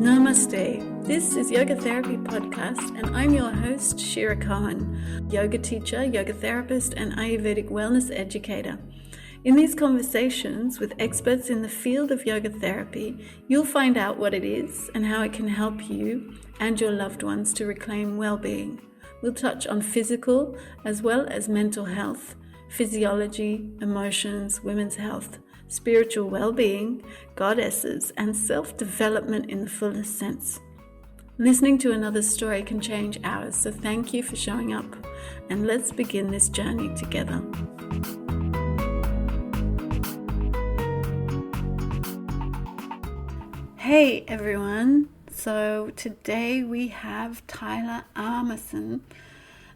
Namaste. This is Yoga Therapy Podcast, and I'm your host, Shira, yoga teacher, yoga therapist, and Ayurvedic wellness educator. In these conversations with experts in the field of yoga therapy, you'll find out what it is and how it can help you and your loved ones to reclaim well-being. We'll touch on physical as well as mental health, physiology, emotions, women's health, spiritual well-being, goddesses, and self-development in the fullest sense. Listening to another story can change ours, so thank you for showing up, and let's begin this journey together. Hey everyone, so today we have Tyla Amason,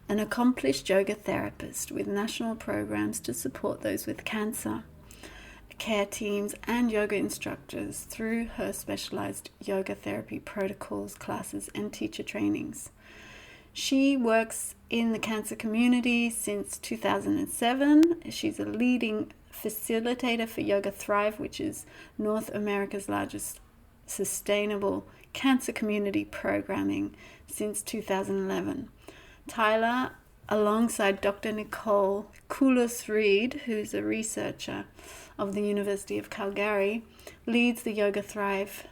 an accomplished yoga therapist with national programs to support those with cancer, care teams and yoga instructors through her specialized yoga therapy protocols, classes and teacher trainings. She works in the cancer community since 2007. She's a leading facilitator for Yoga Thrive, which is North America's largest sustainable cancer community programming since 2011. Tyla, alongside Dr. Nicole Coulis-Reed, who's a researcher of the University of Calgary, leads the Yoga Thrive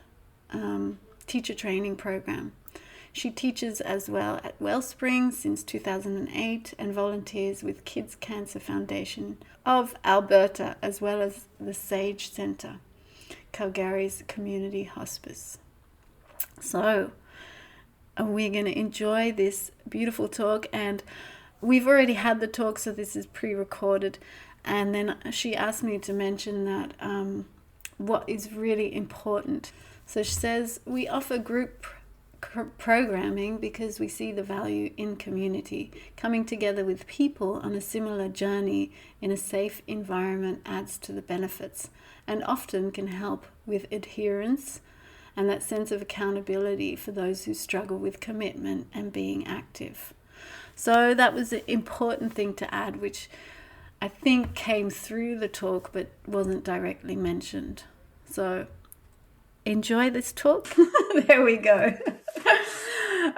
teacher training program. She teaches as well at Wellspring since 2008 and volunteers with Kids Cancer Foundation of Alberta, as well as the Sage Centre, Calgary's community hospice. So we're going to enjoy this beautiful talk, and we've already had the talk, so this is pre-recorded. And then she asked me to mention that what is really important. So she says, we offer group programming because we see the value in community. Coming together with people on a similar journey in a safe environment adds to the benefits and often can help with adherence and that sense of accountability for those who struggle with commitment and being active. So that was an important thing to add, which I think came through the talk but wasn't directly mentioned. So enjoy this talk. There we go.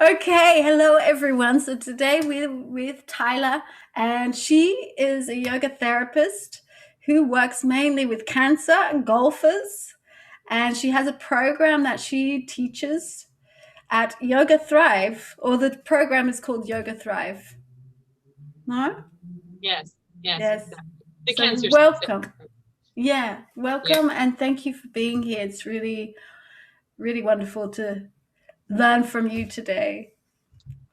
Okay, hello everyone. So today we're with Tyla, and she is a yoga therapist who works mainly with cancer and golfers, and she has a program that she teaches at Yoga Thrive, or the program is called Yoga Thrive. No? Yes. Exactly. The So cancer. welcome. Yeah, welcome, and thank you for being here. It's really, really wonderful to learn from you today.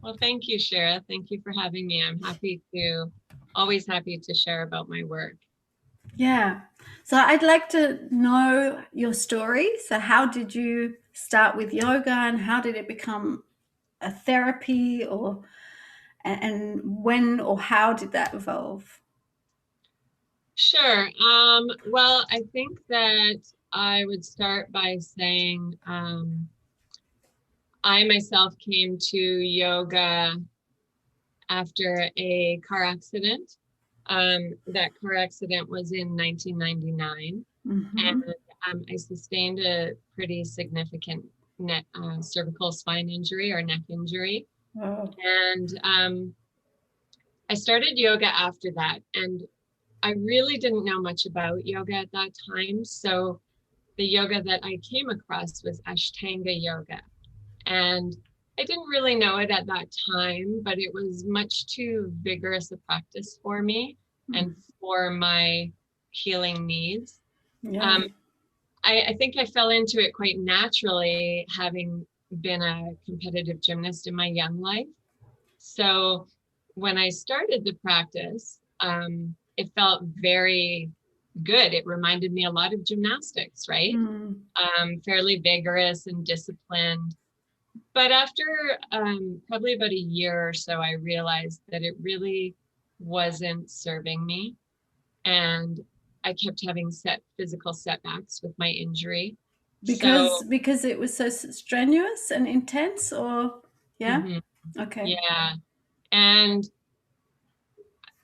Well, thank you, Shira. Thank you for having me. I'm always happy to share about my work. Yeah. So I'd like to know your story. So how did you start with yoga, and how did it become a therapy, and when or how did that evolve? Sure. Well, I think that I would start by saying I myself came to yoga after a car accident. That car accident was in 1999. Mm-hmm. And I sustained a pretty significant cervical spine injury or neck injury. Oh. And I started yoga after that. And I really didn't know much about yoga at that time. So the yoga that I came across was Ashtanga Yoga. And I didn't really know it at that time, but it was much too vigorous a practice for me and for my healing needs. Yeah. I think I fell into it quite naturally, having been a competitive gymnast in my young life. So when I started the practice, it felt very good. It reminded me a lot of gymnastics, right? Fairly vigorous and disciplined. But after probably about a year or so, I realized that it really wasn't serving me. And I kept having physical setbacks with my injury. Because it was so strenuous and intense, or yeah? Mm-hmm. Okay. Yeah. And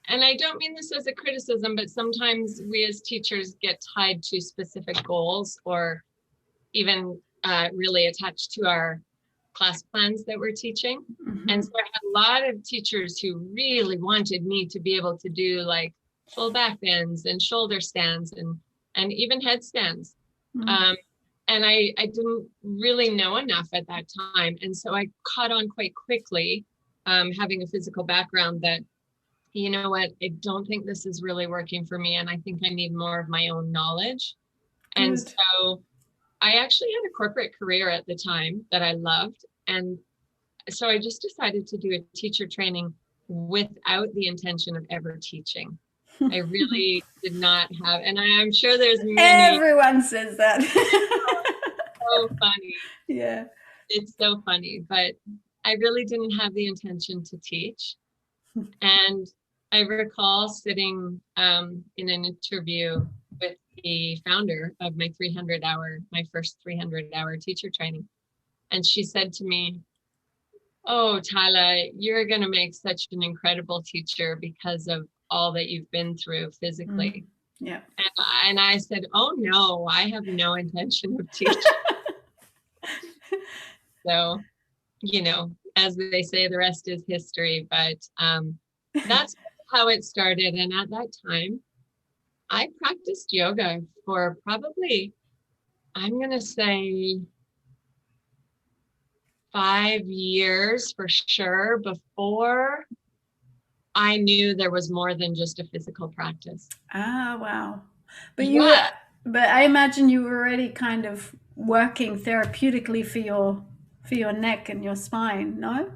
I don't mean this as a criticism, but sometimes we as teachers get tied to specific goals or even really attached to our class plans that we're teaching. Mm-hmm. And so I had a lot of teachers who really wanted me to be able to do like full back bends and shoulder stands and even headstands. Mm-hmm. And I didn't really know enough at that time. And so I caught on quite quickly, having a physical background, that, you know what, I don't think this is really working for me. And I think I need more of my own knowledge. Good. And so I actually had a corporate career at the time that I loved. And so I just decided to do a teacher training without the intention of ever teaching. I really did not have, and I'm sure there's many. Everyone says that. So funny. Yeah. It's so funny, but I really didn't have the intention to teach. And I recall sitting in an interview with the founder of my first 300-hour teacher training. And she said to me, "Oh, Tyla, you're going to make such an incredible teacher because of all that you've been through physically." Yeah. And I said, "Oh, no, I have no intention of teaching." So, you know, as they say, the rest is history. But that's how it started. And at that time, I practiced yoga for probably, I'm going to say, 5 years for sure, before I knew there was more than just a physical practice. Ah, wow. But I imagine you were already kind of working therapeutically for your neck and your spine, no?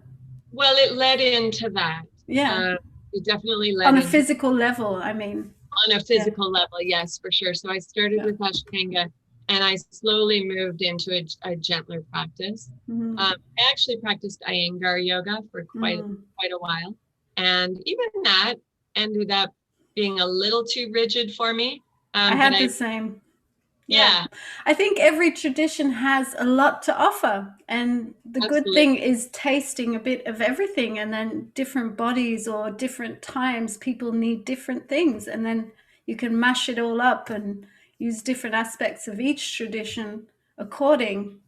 Well, it led into that. Yeah. It definitely led On a into physical level, I mean. on a physical level, yes, for sure. So I started with Ashtanga, and I slowly moved into a gentler practice. Mm-hmm. I actually practiced Iyengar yoga for quite a while. And even that ended up being a little too rigid for me. I had the same. Yeah. I think every tradition has a lot to offer. And the good thing is tasting a bit of everything. And then different bodies or different times, people need different things. And then you can mash it all up and use different aspects of each tradition according.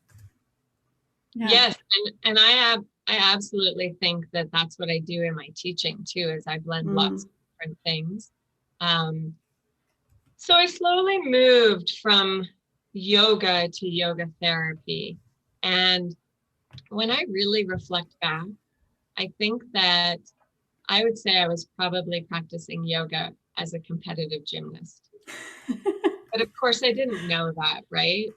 Yeah. Yes. And I absolutely think that that's what I do in my teaching too, is I blend lots of different things. So I slowly moved from yoga to yoga therapy. And when I really reflect back, I think that I would say I was probably practicing yoga as a competitive gymnast. But of course, I didn't know that, right?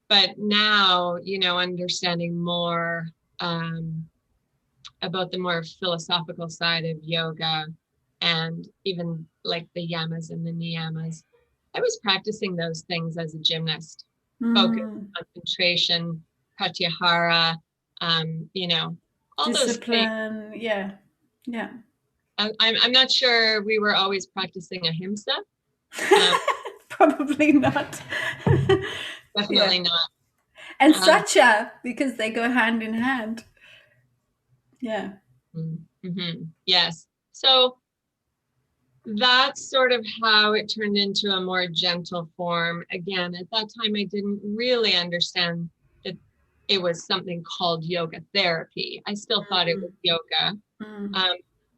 But now, you know, understanding more about the more philosophical side of yoga, and even like the yamas and the niyamas, I was practicing those things as a gymnast. Focus, concentration, pratyahara, you know, all discipline, those things. Yeah. I'm not sure we were always practicing ahimsa. Probably not. Definitely not. And satya, because they go hand in hand. Yeah. Mm-hmm. Yes. So that's sort of how it turned into a more gentle form. Again, at that time, I didn't really understand that it was something called yoga therapy. I still thought it was yoga,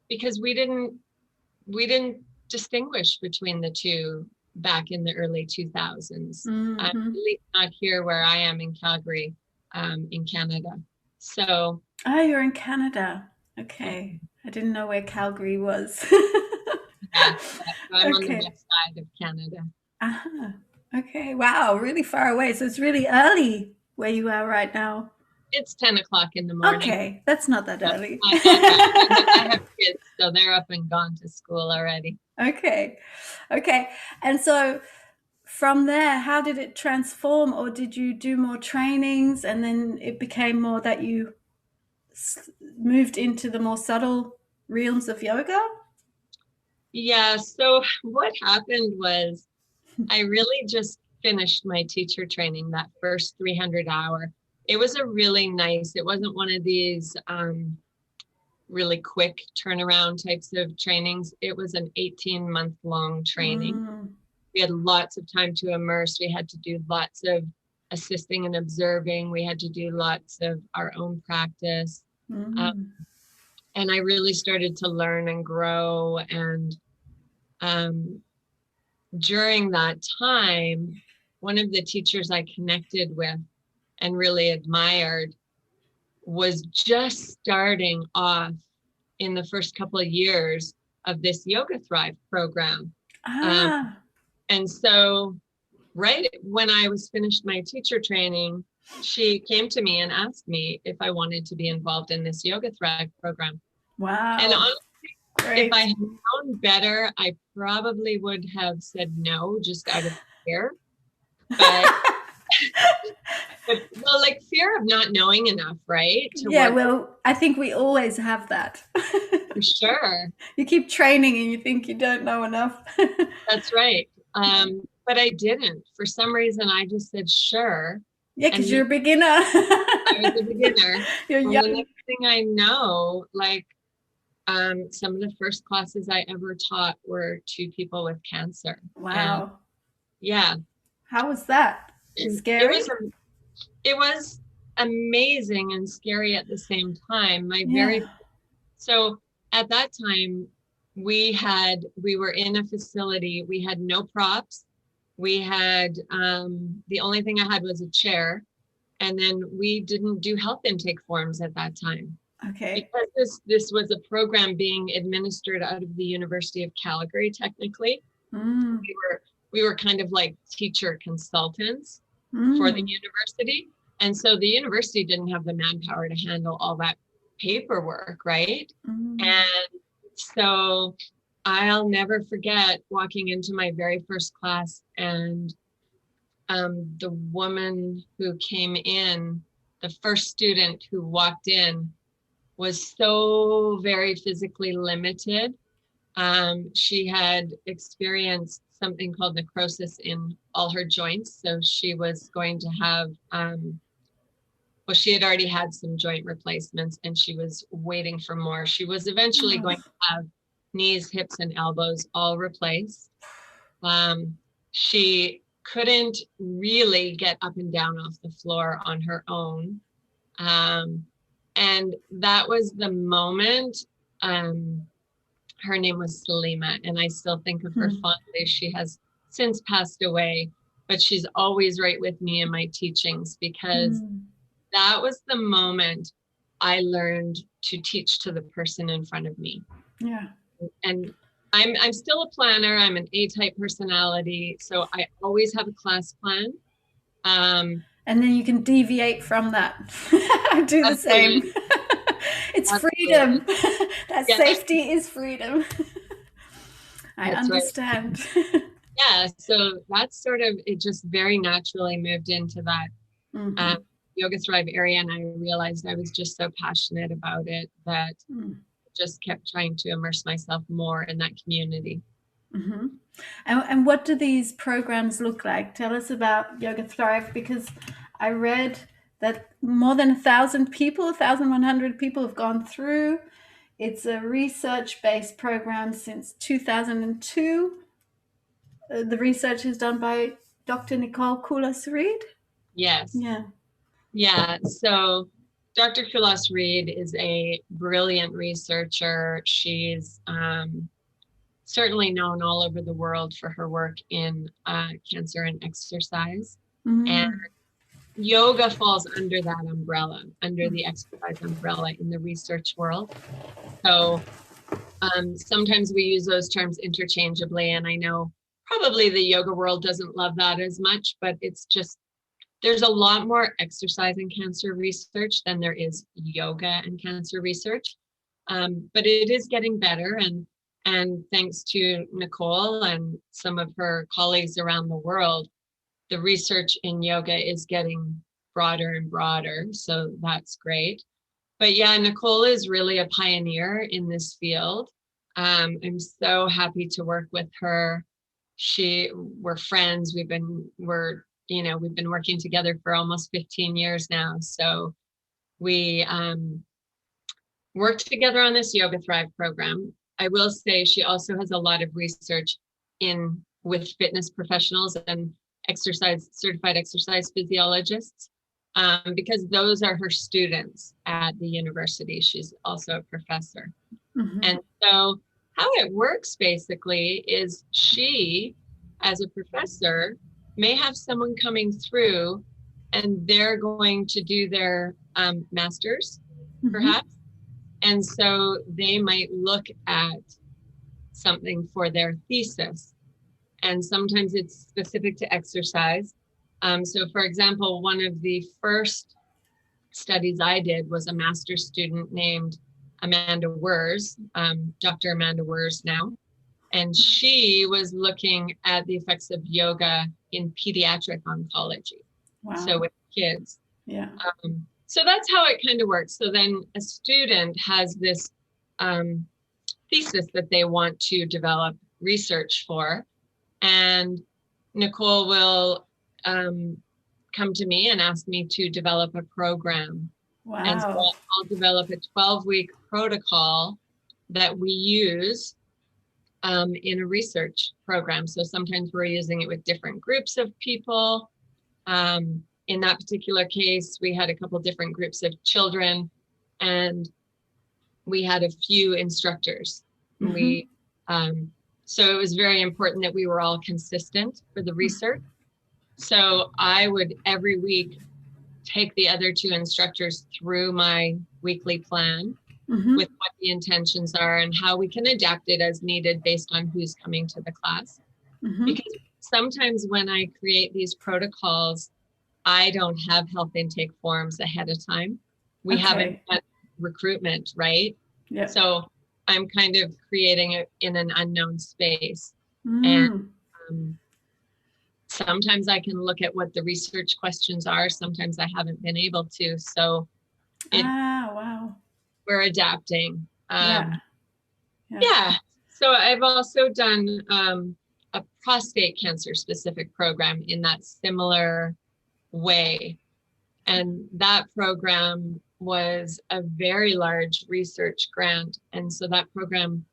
because we didn't distinguish between the two back in the early 2000s. At least not here where I am in Calgary, in Canada. So. Oh, you're in Canada. Okay. I didn't know where Calgary was. Yeah, I'm on the west side of Canada. Okay. Wow, really far away. So it's really early where you are right now. It's 10 o'clock in the morning. Okay, that's not that early. I have kids, so they're up and gone to school already. Okay. And so from there, how did it transform, or did you do more trainings and then it became more that you moved into the more subtle realms of yoga? Yeah, so what happened was I really just finished my teacher training, that first 300-hour. It was a really nice, it wasn't one of these really quick turnaround types of trainings. It was an 18-month long training. We had lots of time to immerse. We had to do lots of assisting and observing. We had to do lots of our own practice. Mm. And I really started to learn and grow. And during that time, one of the teachers I connected with and really admired was just starting off in the first couple of years of this Yoga Thrive program. And so right when I was finished my teacher training, she came to me and asked me if I wanted to be involved in this Yoga Thrive program. Wow. And honestly, Great. if I had known better, I probably would have said no, just out of fear. But, well, like fear of not knowing enough, right? Well, I think we always have that. For sure. You keep training and you think you don't know enough. That's right. But I didn't. For some reason, I just said, sure. Yeah, because you're a beginner. I was a beginner. You're and young. the next thing I know, like some of the first classes I ever taught were to people with cancer. Wow. And yeah. How was that? Scary? It was amazing and scary at the same time. So at that time, we were in a facility. We had no props. We had, the only thing I had was a chair. And then we didn't do health intake forms at that time. Okay. Because this was a program being administered out of the University of Calgary, technically. Mm. We were kind of like teacher consultants for the university. And so the university didn't have the manpower to handle all that paperwork, right? And so I'll never forget walking into my very first class, and the woman who came in, the first student who walked in, was so very physically limited. She had experienced something called necrosis in all her joints. So she was going to have, she had already had some joint replacements and she was waiting for more. She was eventually going to have knees, hips, and elbows all replaced. She couldn't really get up and down off the floor on her own. And that was the moment. Her name was Salima, and I still think of her fondly. She has since passed away, but she's always right with me in my teachings, because that was the moment I learned to teach to the person in front of me. Yeah. And I'm still a planner. I'm an A-type personality, so I always have a class plan. And then you can deviate from that. I do the same. It's freedom. That safety is freedom. I understand. Right. Yeah, so that's sort of, it just very naturally moved into that Yoga Thrive area. And I realized I was just so passionate about it that I just kept trying to immerse myself more in that community. And what do these programs look like? Tell us about Yoga Thrive, because I read that more than 1,000 people, 1,100 people have gone through. It's a research-based program since 2002. The research is done by Dr. Nicole Coulas-Reed. Yes. Yeah. Yeah. So Dr. Coulas-Reed is a brilliant researcher. She's certainly known all over the world for her work in cancer and exercise. And yoga falls under that umbrella, under the exercise umbrella in the research world. So sometimes we use those terms interchangeably, and I know probably the yoga world doesn't love that as much, but it's just, there's a lot more exercise and cancer research than there is yoga and cancer research. But it is getting better, and thanks to Nicole and some of her colleagues around the world, the research in yoga is getting broader and broader. So that's great. But yeah, Nicole is really a pioneer in this field. I'm so happy to work with her. We're friends. We've been working together for almost 15 years now. So we worked together on this Yoga Thrive program. I will say she also has a lot of research with fitness professionals and certified exercise physiologists, because those are her students at the university. She's also a professor. Mm-hmm. And so how it works basically is she, as a professor, may have someone coming through and they're going to do their master's, perhaps. And so they might look at something for their thesis. And sometimes it's specific to exercise. So for example, one of the first studies I did was a master's student named Amanda Wers, Dr. Amanda Wers now. And she was looking at the effects of yoga in pediatric oncology. Wow. So with kids. Yeah. So that's how it kind of works. So then a student has this thesis that they want to develop research for. And Nicole will come to me and ask me to develop a program. Wow. And so I'll develop a 12-week protocol that we use in a research program. So sometimes we're using it with different groups of people. In that particular case, we had a couple different groups of children, and we had a few instructors. So it was very important that we were all consistent for the research. So I would every week take the other two instructors through my weekly plan with what the intentions are and how we can adapt it as needed based on who's coming to the class. Because sometimes when I create these protocols, I don't have health intake forms ahead of time. We haven't done recruitment, right? Yeah. So I'm kind of creating it in an unknown space. And sometimes I can look at what the research questions are. Sometimes I haven't been able to. So wow. We're adapting. Yeah. So I've also done a prostate cancer specific program in that similar way. And that program was a very large research grant. And so that program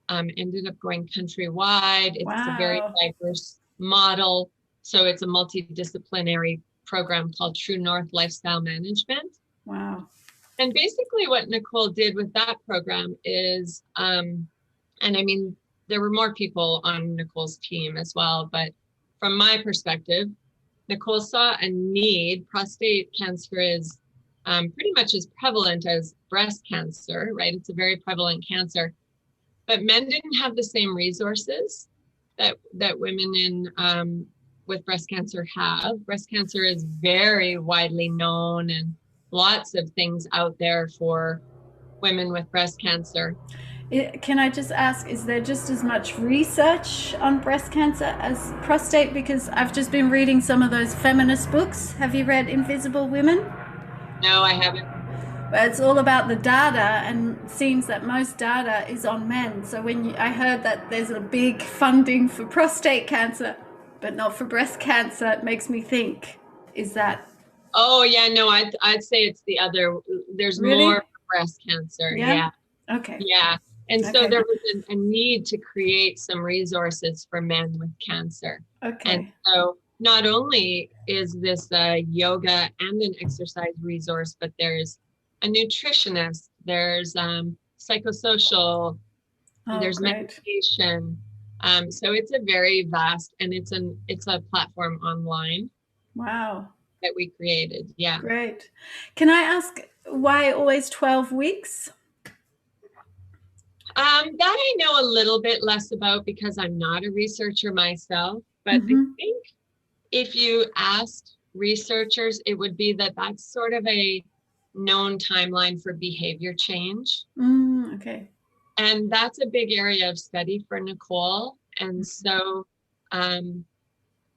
ended up going countrywide. It's a very diverse model. So it's a multidisciplinary program called True North Lifestyle Management. Wow. And basically what Nicole did with that program is, and I mean, there were more people on Nicole's team as well, but from my perspective, Nicole saw a need. Prostate cancer is pretty much as prevalent as breast cancer, right? It's a very prevalent cancer, but men didn't have the same resources that women in with breast cancer have. Breast cancer is very widely known and lots of things out there for women with breast cancer. Can I just ask, is there just as much research on breast cancer as prostate? Because I've just been reading some of those feminist books. Have you read Invisible Women? No, I haven't. It's all about the data, and it seems that most data is on men. So I heard that there's a big funding for prostate cancer, but not for breast cancer, it makes me think, is that... Oh, yeah, no, I'd say it's the other. There's more for breast cancer. Yeah. Okay. Yeah. And so there was a need to create some resources for men with cancer. Okay. And so not only is this a yoga and an exercise resource, but there's a nutritionist, there's psychosocial, there's meditation. So it's a very vast, and it's a platform online. Wow. That we created. Yeah. Great. Can I ask why always 12 weeks? That I know a little bit less about because I'm not a researcher myself, but I think if you asked researchers, it would be that that's sort of a known timeline for behavior change. Okay. And that's a big area of study for Nicole. And so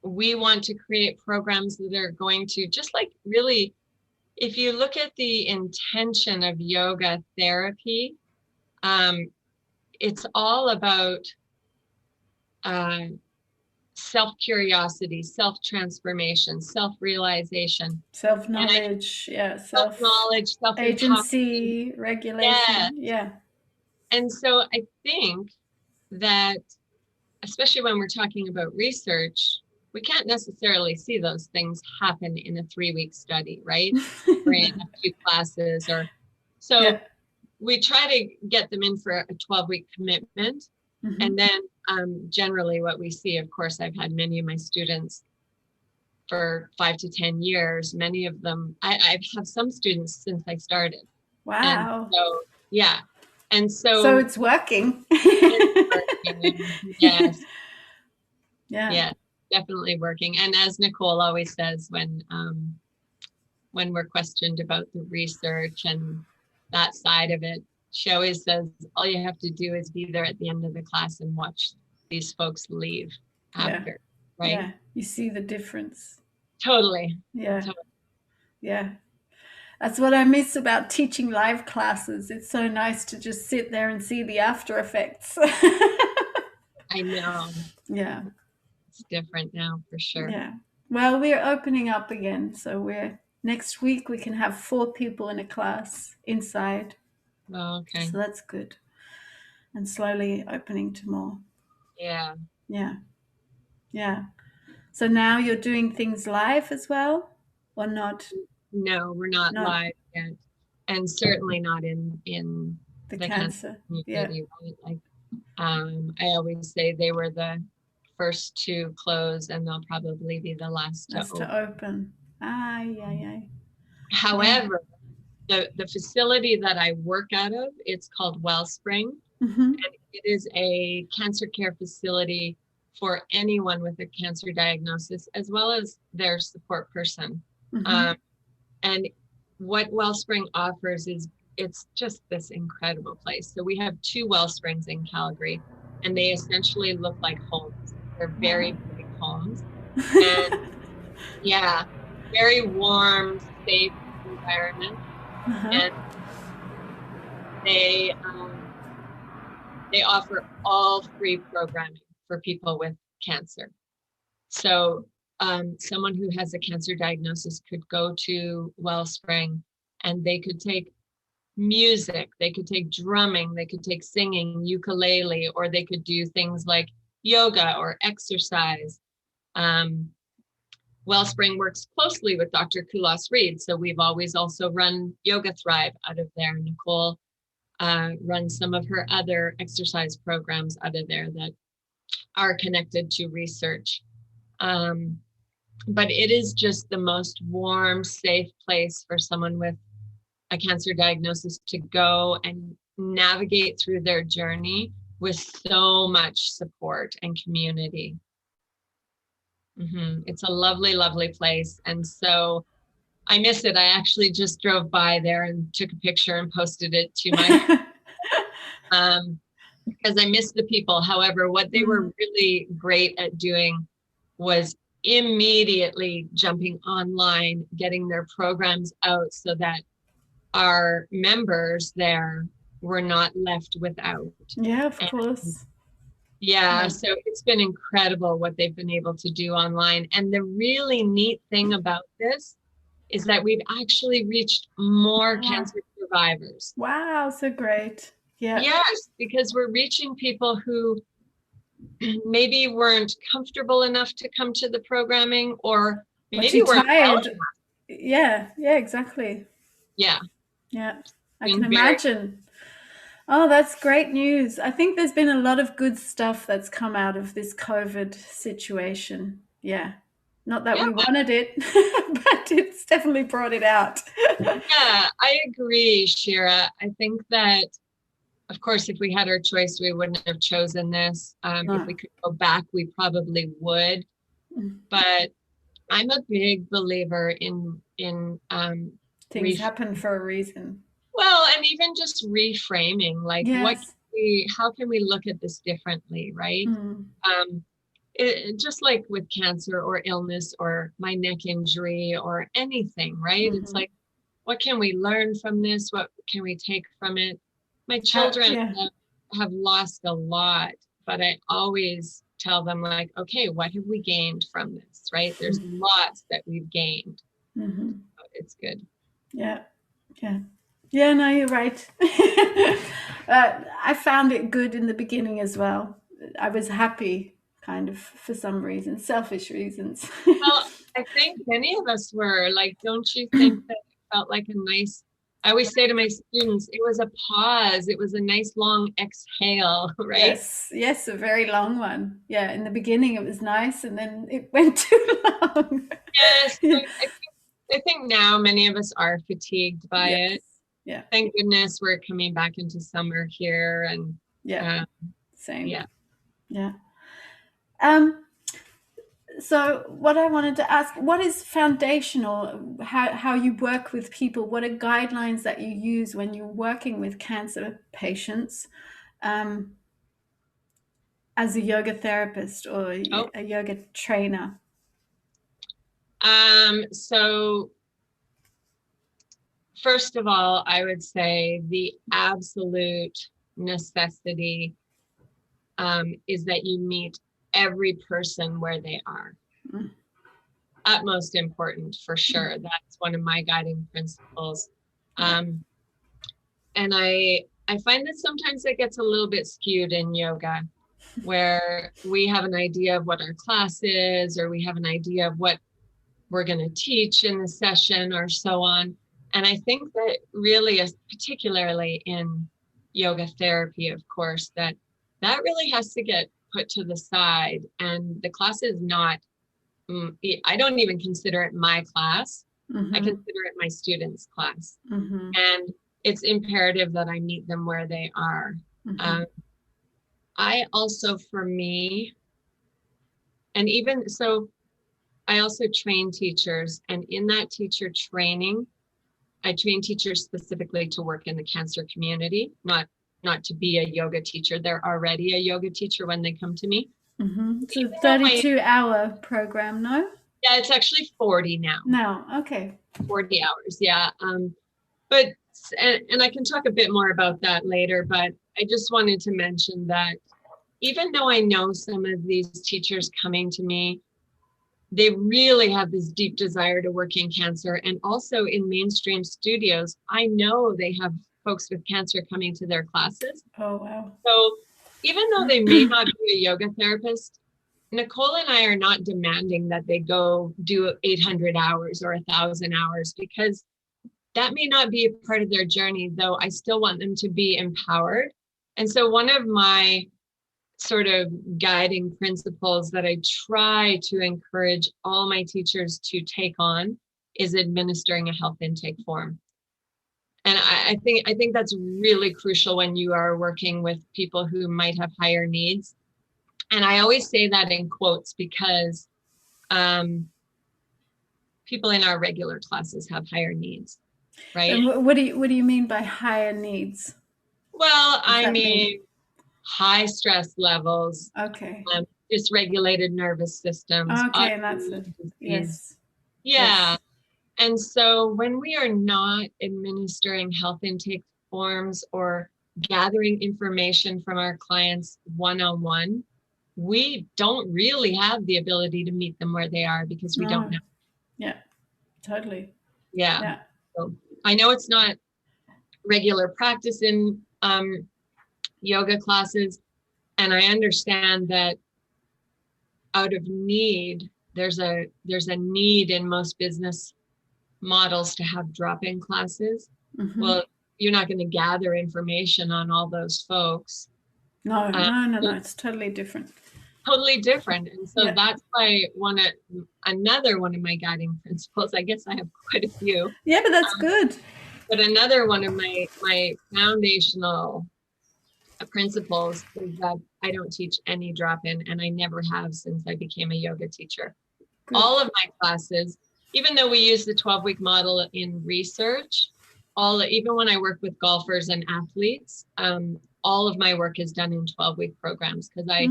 we want to create programs that are going to just like really, if you look at the intention of yoga therapy, it's all about self-curiosity, self-transformation, self-realization. Self-knowledge, self-knowledge, self-agency, regulation, And so I think that, especially when we're talking about research, we can't necessarily see those things happen in a 3-week study, right? Or in a few classes, or so Yeah. we try to get them in for a 12-week commitment. Mm-hmm. And then generally what we see, of course, I've had many of my students for 5 to 10 years. Many of them, I've had some students since I started. And Wow. so, yeah. And So it's working. it's working. Yes. Yeah. Yeah, definitely working. And as Nicole always says, when we're questioned about the research and that side of it, she always says, all you have to do is be there at the end of the class and watch these folks leave after, right? Yeah, you see the difference. Totally. Yeah. Totally. Yeah. That's what I miss about teaching live classes. It's so nice to just sit there and see the after effects. I know. Yeah. It's different now for sure. Yeah. Well, we're opening up again. So next week we can have 4 people in a class inside. Oh, okay. So that's good. And slowly opening to more. Yeah. Yeah. Yeah. So now you're doing things live as well, or not? No, we're not live yet. And certainly not in the cancer cancer. Yeah. community, right? Like I always say they were the first to close and they'll probably be the last to open. Aye. However, the facility that I work out of, it's called Wellspring. Mm-hmm. And it is a cancer care facility for anyone with a cancer diagnosis, as well as their support person. Mm-hmm. And what Wellspring offers is, it's just this incredible place. So we have 2 Wellsprings in Calgary, and they essentially look like homes. They're very big homes. And yeah, very warm, safe environment. And they offer all free programming for people with cancer. So someone who has a cancer diagnosis could go to Wellspring and they could take music, they could take drumming, they could take singing, ukulele, or they could do things like yoga or exercise. Wellspring works closely with Dr. Kulas Reed, so we've always also run Yoga Thrive out of there. Nicole runs some of her other exercise programs out of there that are connected to research. But it is just the most warm, safe place for someone with a cancer diagnosis to go and navigate through their journey with so much support and community. It's a lovely, lovely place. And so I miss it. I actually just drove by there and took a picture and posted it to my because I miss the people. However, what they were really great at doing was immediately jumping online, getting their programs out so that our members there were not left without. Yeah, of course. Yeah, so it's been incredible what they've been able to do online. And the really neat thing about this is that we've actually reached more cancer survivors. Wow, so great. Yeah. Yes, because we're reaching people who maybe weren't comfortable enough to come to the programming, or maybe weren't tired. Yeah, exactly. Yeah. I can imagine. Oh, that's great news. I think there's been a lot of good stuff that's come out of this COVID situation. Yeah. Not that we wanted it, but it's definitely brought it out. Yeah, I agree, Shira. I think that, of course, if we had our choice, we wouldn't have chosen this. If we could go back, we probably would. But I'm a big believer in things happen for a reason. Well, and even just reframing, like how can we look at this differently, right? Just like with cancer or illness or my neck injury or anything, right? It's like, what can we learn from this? What can we take from it? My children have lost a lot, but I always tell them, like, okay, what have we gained from this, right? There's lots that we've gained. So it's good. Yeah, no, you're right. I found it good in the beginning as well. I was happy kind of, for some reason, selfish reasons. Well, I think many of us were like, don't you think that it felt like a nice, I always say to my students, it was a pause. It was a nice long exhale, right? Yes, a very long one. Yeah, in the beginning it was nice, and then it went too long. Yes. Yeah. I think now many of us are fatigued by Yes. it. Yeah. Thank goodness we're coming back into summer here, and Yeah. Same. yeah. Yeah. So what I wanted to ask, what is foundational, how you work with people? What are guidelines that you use when you're working with cancer patients, as a yoga therapist or Oh, a yoga trainer? so first of all, I would say the absolute necessity is that you meet every person where they are. Mm. Utmost important for sure. That's one of my guiding principles. And I find that sometimes it gets a little bit skewed in yoga, where we have an idea of what our class is, or we have an idea of what we're going to teach in the session, or so on. And I think that really is particularly in yoga therapy, of course, that really has to get put to the side. And the class is not, I don't even consider it my class. Mm-hmm. I consider it my students' class. Mm-hmm. And it's imperative that I meet them where they are. Mm-hmm. I also, for me, and even so, I also train teachers, and in that teacher training, I train teachers specifically to work in the cancer community, not to be a yoga teacher. They're already a yoga teacher when they come to me. Mm-hmm. It's a 32-hour program, no? Yeah, it's actually 40 now. No, okay. 40 hours, yeah. But and I can talk a bit more about that later, but I just wanted to mention that even though I know some of these teachers coming to me, they really have this deep desire to work in cancer. And also in mainstream studios, I know they have folks with cancer coming to their classes. Oh, wow. So even though they may not be a yoga therapist, Nicole and I are not demanding that they go do 800 hours or 1,000 hours, because that may not be a part of their journey, though I still want them to be empowered. And so one of my sort of guiding principles that I try to encourage all my teachers to take on is administering a health intake form. And I think that's really crucial when you are working with people who might have higher needs. And I always say that in quotes because people in our regular classes have higher needs, right? And what do you mean by higher needs? Well, I mean high stress levels, okay, dysregulated nervous systems. Okay, and that's it. Yes. Yeah. Yes. And so when we are not administering health intake forms or gathering information from our clients one-on-one, we don't really have the ability to meet them where they are because we don't know. Yeah, totally. Yeah. So I know it's not regular practice in yoga classes, and I understand that out of need, there's a need in most business models to have drop-in classes. Mm-hmm. Well, you're not going to gather information on all those folks. No, it's totally different. Totally different. And so that's why another one of my guiding principles, I guess I have quite a few. Yeah, but that's good. But another one of my foundational principles is that I don't teach any drop-in, and I never have since I became a yoga teacher. Good. All of my classes, even though we use the 12-week model in research, even when I work with golfers and athletes, all of my work is done in 12-week programs because I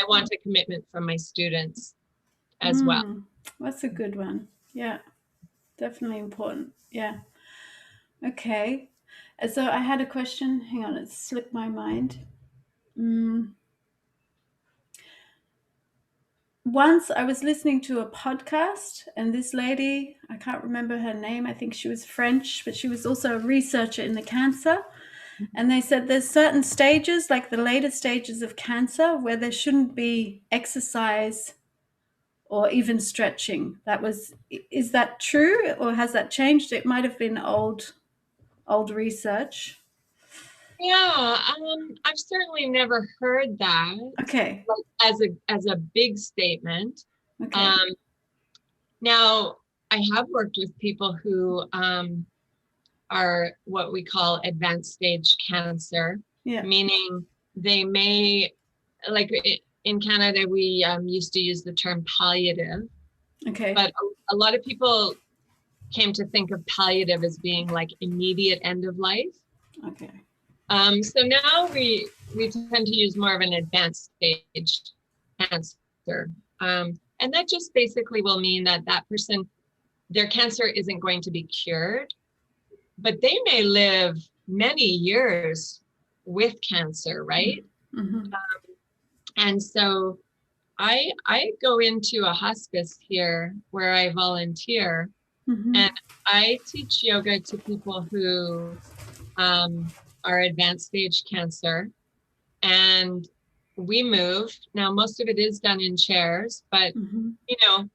want a commitment from my students as well. That's a good one. Yeah, definitely important. Yeah. Okay. So I had a question. Hang on, it slipped my mind. Once I was listening to a podcast, and this lady, I can't remember her name, I think she was French, but she was also a researcher in the cancer. And they said there's certain stages, like the later stages of cancer, where there shouldn't be exercise or even stretching. Is that true, or has that changed? It might have been old research. Yeah, I've certainly never heard that, Okay. like, as a big statement. Okay. Um, Now, I have worked with people who are what we call advanced stage cancer, Yeah. meaning they may, like in Canada, we used to use the term palliative, Okay. but a lot of people came to think of palliative as being like immediate end of life. Okay. So now we tend to use more of an advanced stage cancer. And that just basically will mean that person, their cancer isn't going to be cured, but they may live many years with cancer, right? Mm-hmm. And so I go into a hospice here where I volunteer, Mm-hmm. and I teach yoga to people who are advanced stage cancer, and we move. Now, most of it is done in chairs, but Mm-hmm. you know,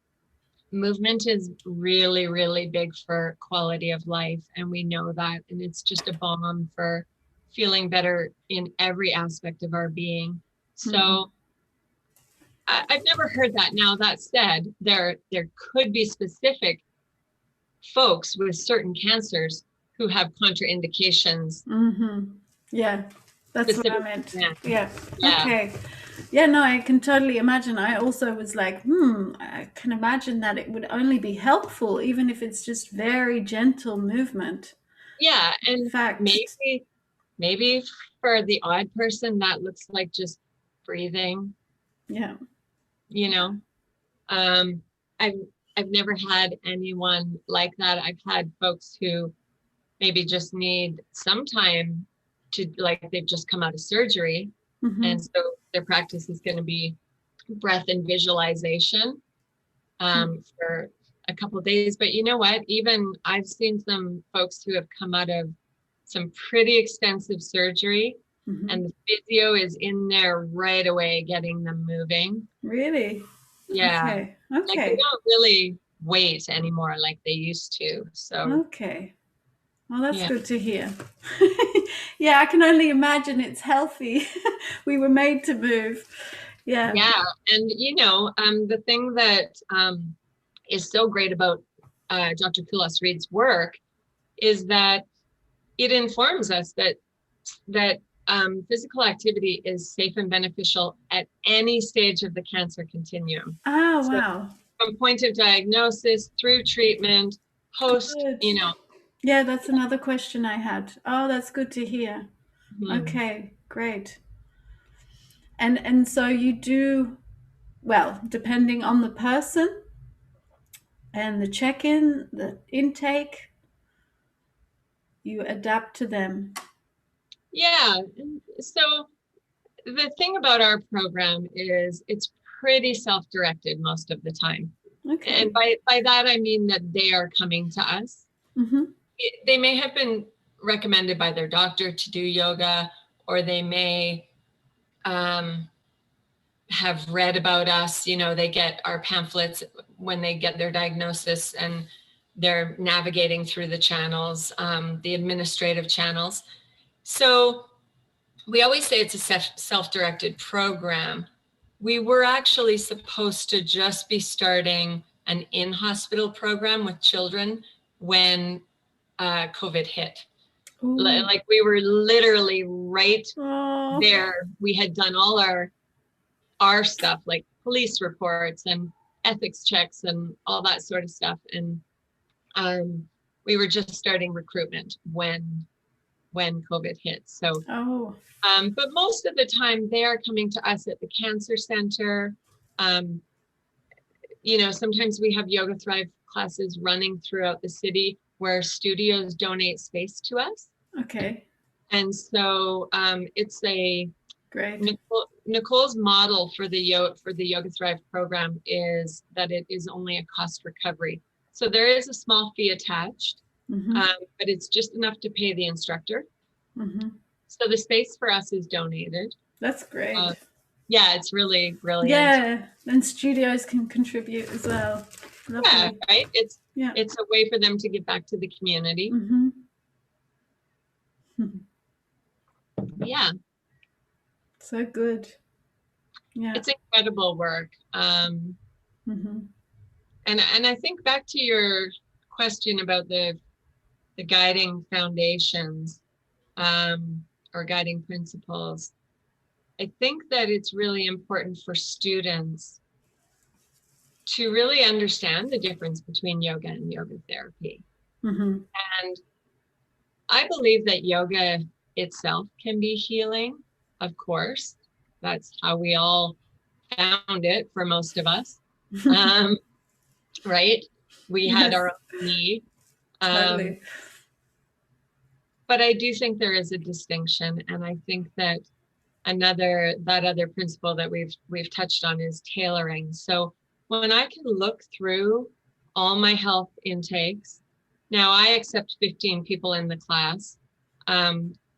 movement is really, really big for quality of life. And we know that. And it's just a balm for feeling better in every aspect of our being. Mm-hmm. So I've never heard that. Now, that said, there could be specific folks with certain cancers who have contraindications. Mm-hmm. Yeah, that's what I Specific. meant. Yeah. Yeah. Yeah. Okay. Yeah, no, I can totally imagine. I also was like, I can imagine that it would only be helpful, even if it's just very gentle movement. Yeah. In And fact, maybe for the odd person, that looks like just breathing, yeah. you know. Um, I've I've never had anyone like that. I've had folks who maybe just need some time to, like, they've just come out of surgery, Mm-hmm. and so their practice is going to be breath and visualization for a couple of days. But you know what? Even I've seen some folks who have come out of some pretty extensive surgery, Mm-hmm. and the physio is in there right away getting them moving. Really? Yeah. Okay. Like they Okay. don't really wait anymore like they used to. So Okay. Well, that's yeah. good to hear. Yeah, I can only imagine it's healthy. We were made to move. Yeah. Yeah. And the thing that is so great about Dr. Kulas Reed's work is that it informs us that physical activity is safe and beneficial at any stage of the cancer continuum. Oh, So wow. from point of diagnosis through treatment, post, Good. Yeah, that's another question I had. Oh, that's good to hear. hmm. Okay, great. And so you do, well, depending on the person and the check-in, the intake, you adapt to them. Yeah. So the thing about our program is it's pretty self-directed most of the time. Okay. And by that, I mean that they are coming to us. Mm-hmm. They may have been recommended by their doctor to do yoga, or they may have read about us. They get our pamphlets when they get their diagnosis, and they're navigating through the channels, the administrative channels. So we always say it's a self-directed program. We were actually supposed to just be starting an in-hospital program with children when COVID hit. Ooh. Like we were literally right Oh. there. We had done all our stuff, like police reports and ethics checks and all that sort of stuff. And we were just starting recruitment when COVID hit. So, Oh. but most of the time they are coming to us at the cancer center. Sometimes we have Yoga Thrive classes running throughout the city where studios donate space to us. Okay. And so it's Great. Nicole's model for the Yoga Thrive program is that it is only a cost recovery. So there is a small fee attached, Mm-hmm. but it's just enough to pay the instructor. Mm-hmm. So the space for us is donated. That's great. Yeah, it's really brilliant. Yeah, and studios can contribute as well. Lovely. Yeah, right. It's Yeah. It's a way for them to give back to the community. Mm-hmm. Yeah. So good. Yeah. It's incredible work. Mm-hmm. And I think back to your question about the guiding foundations, or guiding principles. I think that it's really important for students to really understand the difference between yoga and yoga therapy. Mm-hmm. And I believe that yoga itself can be healing, of course. That's how we all found it for most of us. Right? We had Yes. our own need. Totally. But I do think there is a distinction. And I think that that other principle that we've touched on is tailoring. So when I can look through all my health intakes, now I accept 15 people in the class.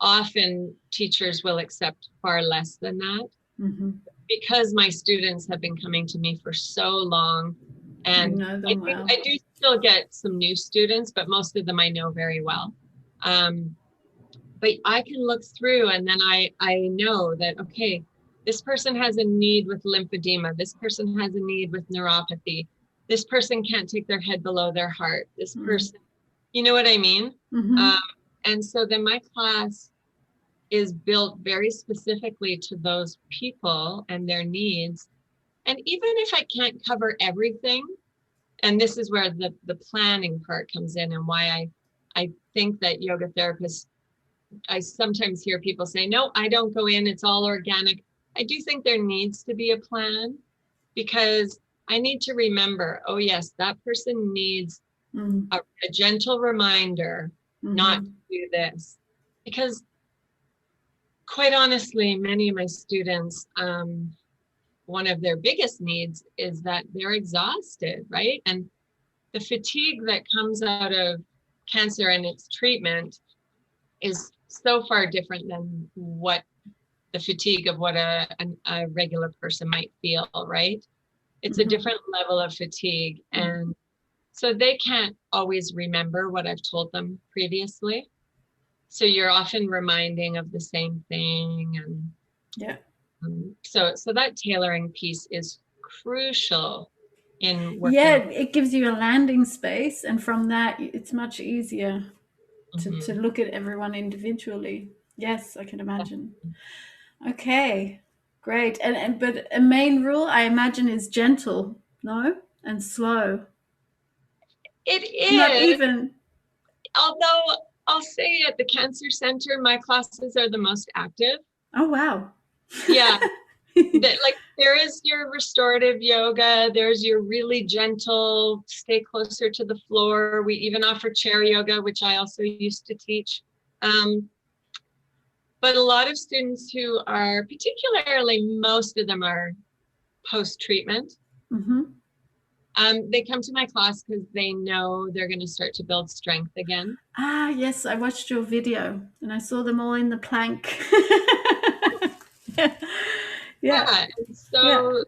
Often teachers will accept far less than that, Mm-hmm. because my students have been coming to me for so long. And You know them well. I do still get some new students, but most of them I know very well. But I can look through, and then I know that, okay, this person has a need with lymphedema. This person has a need with neuropathy. This person can't take their head below their heart. This person, you know what I mean? Mm-hmm. And so then my class is built very specifically to those people and their needs. And even if I can't cover everything, and this is where the planning part comes in, and why I think that yoga therapists, I sometimes hear people say, no, I don't go in, it's all organic. I do think there needs to be a plan, because I need to remember, oh yes, that person needs a gentle reminder not to do this. Because quite honestly, many of my students, one of their biggest needs is that they're exhausted, right? And the fatigue that comes out of cancer and its treatment is so far different than what the fatigue of what a regular person might feel, right? It's a different level of fatigue. And so they can't always remember what I've told them previously. So you're often reminding of the same thing. And yeah. So that tailoring piece is crucial in working. Yeah, it gives you a landing space, and from that it's much easier to look at everyone individually. Yes, I can imagine. Okay, great. And but a main rule, I imagine, is gentle, no? And slow. It Not is. even. Although I'll say at the Cancer Center, my classes are the most active. Oh, wow. Yeah. Like there is your restorative yoga, there's your really gentle, stay closer to the floor. We even offer chair yoga, which I also used to teach. But a lot of students who are, particularly most of them are post-treatment. They come to my class because they know they're going to start to build strength again. Ah, yes, I watched your video and I saw them all in the plank. Yeah. So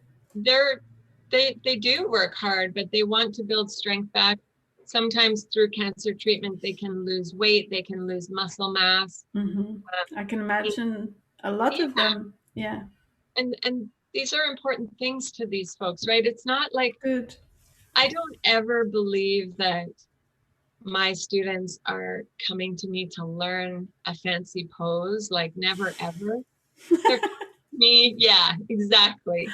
they do work hard, but they want to build strength back. Sometimes through cancer treatment, they can lose weight, they can lose muscle mass. I can imagine a lot of them. Yeah. And these are important things to these folks, right? It's not like, good. I don't ever believe that my students are coming to me to learn a fancy pose, like never ever. They're coming to me, yeah, exactly.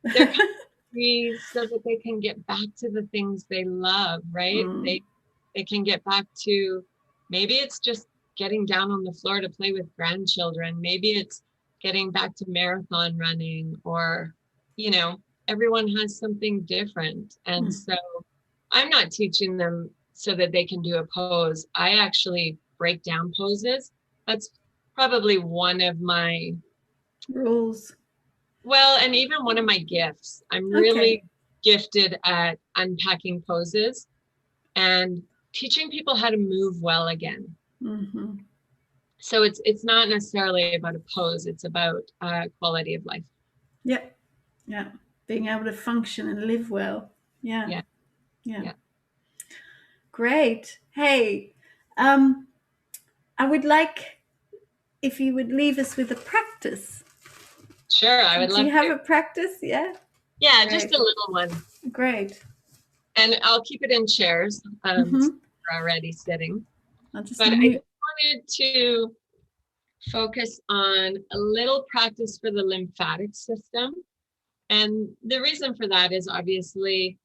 They're coming to me so that they can get back to the things they love, right? They can get back to, maybe it's just getting down on the floor to play with grandchildren. Maybe it's getting back to marathon running, or, you know, everyone has something different. And so I'm not teaching them so that they can do a pose. I actually break down poses. That's probably one of my rules. Well, and even one of my gifts. I'm really gifted at unpacking poses and teaching people how to move well again. So it's not necessarily about a pose, it's about quality of life. Yeah. Yeah. Being able to function and live well. Yeah. Yeah. Yeah. Yeah. Great. Hey, I would like if you would leave us with a practice. Sure, I would Do love you have to. a practice? Yeah. Yeah, Great. just a little one. Great. And I'll keep it in chairs. Mm-hmm. We're already sitting. I'll just But I mute. just wanted to focus on a little practice for the lymphatic system. And the reason for that is obviously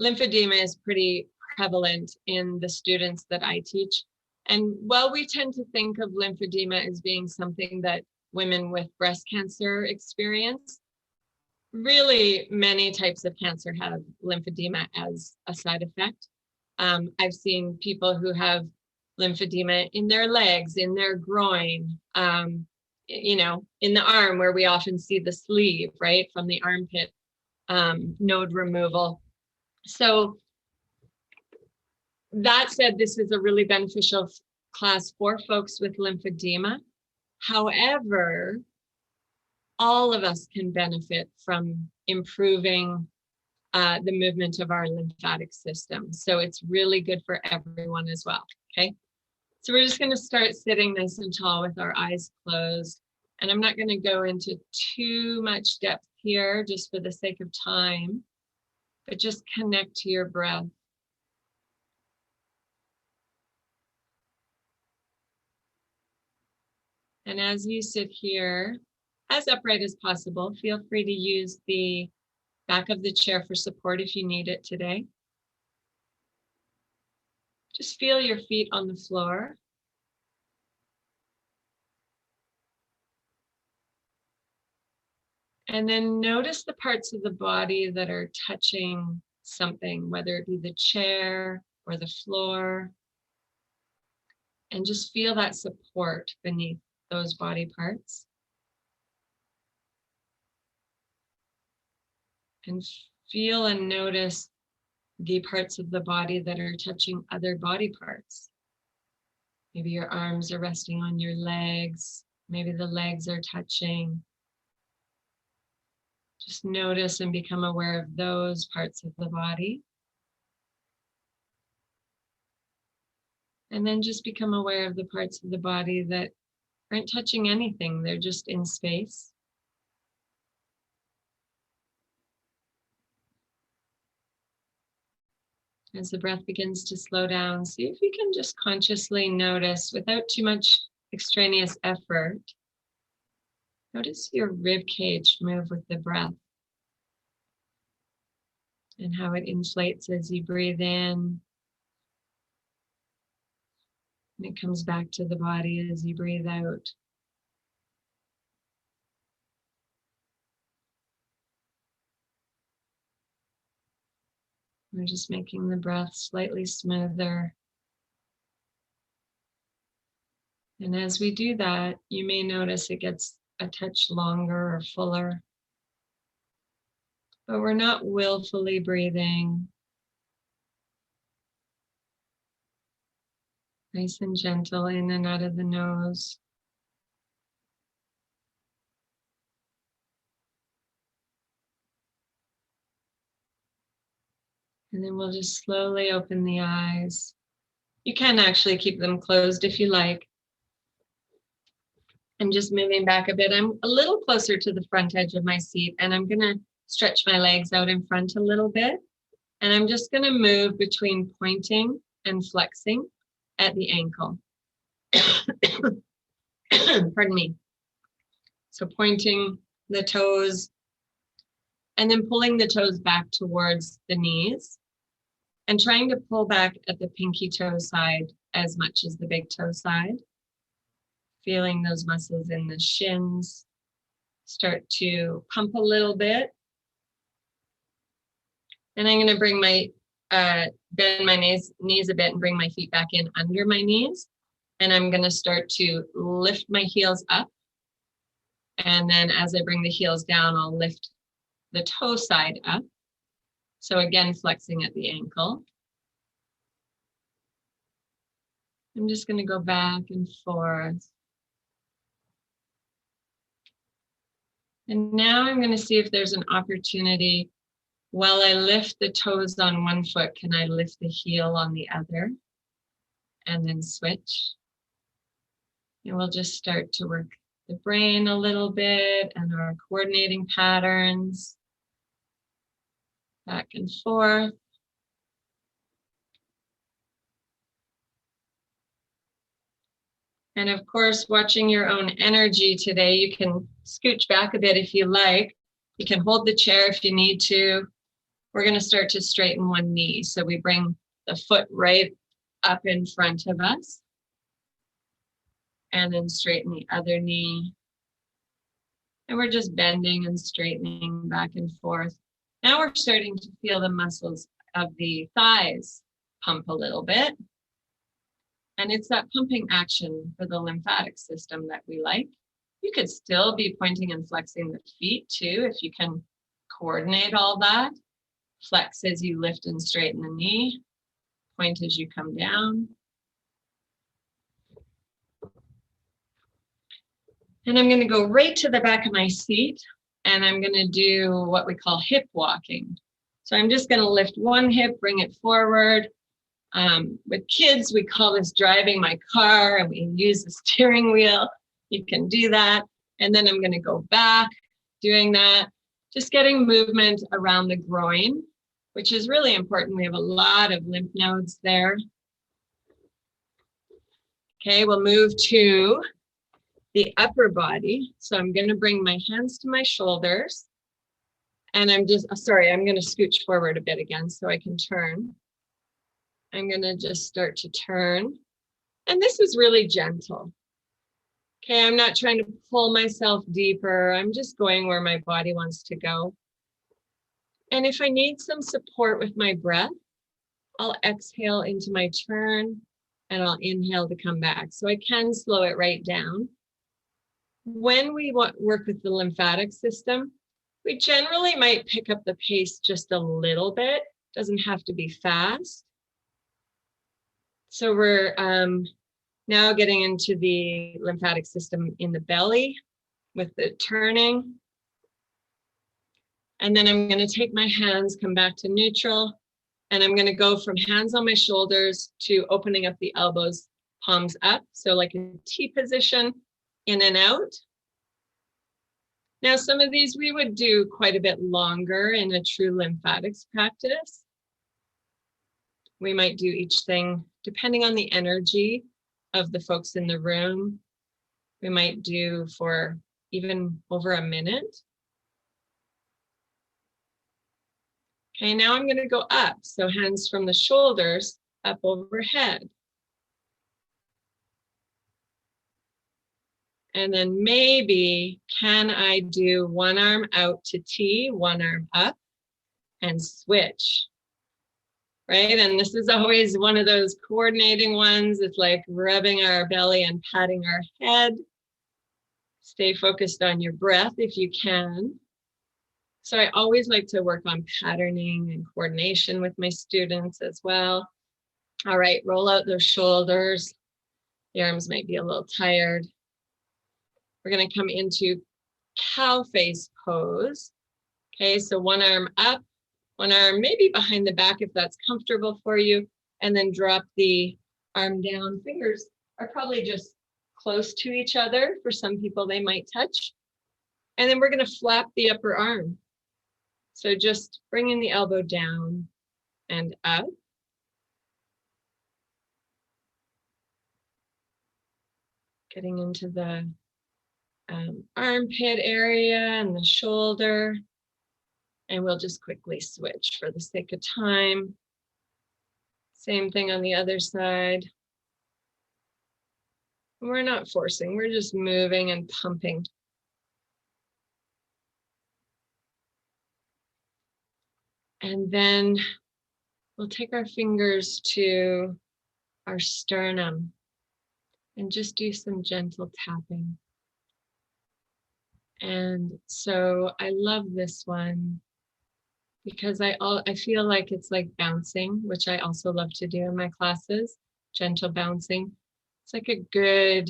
lymphedema is pretty prevalent in the students that I teach. And while we tend to think of lymphedema as being something that women with breast cancer experience, really many types of cancer have lymphedema as a side effect. I've seen people who have lymphedema in their legs, in their groin, in the arm where we often see the sleeve, right, from the armpit node removal. So that said, this is a really beneficial class for folks with lymphedema. However, all of us can benefit from improving the movement of our lymphatic system. So it's really good for everyone as well, okay? So we're just gonna start sitting nice and tall with our eyes closed. And I'm not gonna go into too much depth here just for the sake of time, but just connect to your breath. And as you sit here, as upright as possible, feel free to use the back of the chair for support if you need it today. Just feel your feet on the floor. And then notice the parts of the body that are touching something, whether it be the chair or the floor. And just feel that support beneath those body parts. And feel and notice the parts of the body that are touching other body parts. Maybe your arms are resting on your legs. Maybe the legs are touching. Just notice and become aware of those parts of the body. And then just become aware of the parts of the body that aren't touching anything. They're just in space. As the breath begins to slow down, see if you can just consciously notice without too much extraneous effort. Notice your rib cage move with the breath and how it inflates as you breathe in. And it comes back to the body as you breathe out. We're just making the breath slightly smoother. And as we do that, you may notice it gets a touch longer or fuller. But we're not willfully breathing. Nice and gentle in and out of the nose. And then we'll just slowly open the eyes. You can actually keep them closed if you like. I'm just moving back a bit. I'm a little closer to the front edge of my seat, and I'm going to stretch my legs out in front a little bit. And I'm just going to move between pointing and flexing at the ankle. Pardon me. So pointing the toes and then pulling the toes back towards the knees and trying to pull back at the pinky toe side as much as the big toe side. Feeling those muscles in the shins start to pump a little bit. And I'm going to bring my, bend my knees a bit and bring my feet back in under my knees. And I'm going to start to lift my heels up. And then as I bring the heels down, I'll lift the toe side up. So again, flexing at the ankle. I'm just going to go back and forth. And now I'm going to see if there's an opportunity. While I lift the toes on one foot, can I lift the heel on the other? And then switch. And we'll just start to work the brain a little bit and our coordinating patterns. Back and forth. And of course, watching your own energy today, you can scooch back a bit if you like. You can hold the chair if you need to. We're going to start to straighten one knee. So we bring the foot right up in front of us. And then straighten the other knee. And we're just bending and straightening back and forth. Now we're starting to feel the muscles of the thighs pump a little bit. And it's that pumping action for the lymphatic system that we like. You could still be pointing and flexing the feet too, if you can coordinate all that. Flex as you lift and straighten the knee. Point as you come down. And I'm going to go right to the back of my seat, and I'm going to do what we call hip walking. So I'm just going to lift one hip, bring it forward. With kids, we call this driving my car, and we use the steering wheel. You can do that. And then I'm going to go back, doing that, just getting movement around the groin, which is really important. We have a lot of lymph nodes there. Okay, we'll move to the upper body. So I'm going to bring my hands to my shoulders. And I'm going to scooch forward a bit again so I can turn. I'm going to just start to turn. And this is really gentle. Okay, I'm not trying to pull myself deeper. I'm just going where my body wants to go. And if I need some support with my breath, I'll exhale into my turn and I'll inhale to come back. So I can slow it right down. When we work with the lymphatic system, we generally might pick up the pace just a little bit. Doesn't have to be fast. So we're now getting into the lymphatic system in the belly with the turning. And then I'm going to take my hands, come back to neutral, and I'm going to go from hands on my shoulders to opening up the elbows, palms up. So like a T position, in and out. Now, some of these we would do quite a bit longer in a true lymphatics practice. We might do each thing depending on the energy of the folks in the room. We might do for even over a minute. Okay, now I'm going to go up. So hands from the shoulders up overhead. And then maybe, can I do one arm out to T, one arm up, and switch, right? And this is always one of those coordinating ones. It's like rubbing our belly and patting our head. Stay focused on your breath if you can. So I always like to work on patterning and coordination with my students as well. All right, roll out those shoulders. The arms might be a little tired. We're going to come into cow face pose. Okay, so one arm up, one arm maybe behind the back if that's comfortable for you, and then drop the arm down. Fingers are probably just close to each other. For some people, they might touch. And then we're going to flap the upper arm. So just bringing the elbow down and up. Getting into the armpit area and the shoulder. And we'll just quickly switch for the sake of time. Same thing on the other side. We're not forcing, we're just moving and pumping. And then we'll take our fingers to our sternum and just do some gentle tapping. And so I love this one because I feel like it's like bouncing, which I also love to do in my classes, gentle bouncing. It's like a good